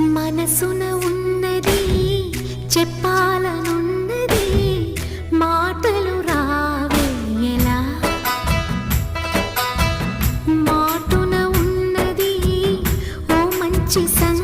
మనసున ఉన్నది చెప్పాలనున్నది మాటలు రావే ఎలా మాటున ఉన్నది ఓ మంచి సంగతి